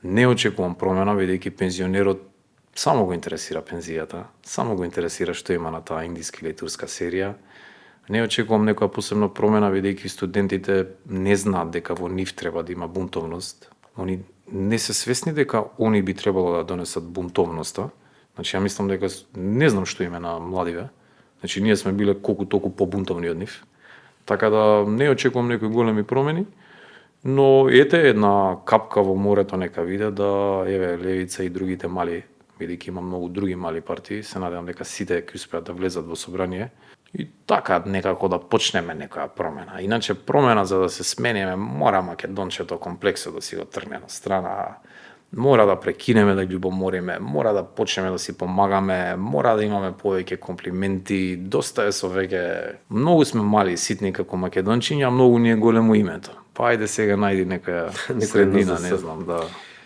Не очекувам промена, бидејќи пензионерот само го интересира пензијата, само го интересира што има на таа индиска или турска серија. Не очекувам некоја посебна промена, бидејќи студентите не знаат дека во нив треба да има бунтовност. Они не се свесни дека они би требало да донесат бунтовноста. Значи, ја мислам дека не знам што име на младиве. Значи, ние сме биле колку толку побунтовни од нив. Така да не очекувам некои големи промени, но ете една капка во морето нека виде да еве Левица и другите мали, бидејќи има многу други мали партии, се надевам дека сите ќе успеат да влезат во собрание и така некако да почнеме некоја промена. Иначе промена за да се смениме, мора Македончето комплексот да си го тргне на страна. Мора да прекинеме да љубомориме, мора да почнеме да си помагаме, мора да имаме повеќе комплименти, доста е со веќе. Многу сме мали и ситни како македончиња, многу ни е големо името. Па ајде сега најди некоја средина, не знам, да.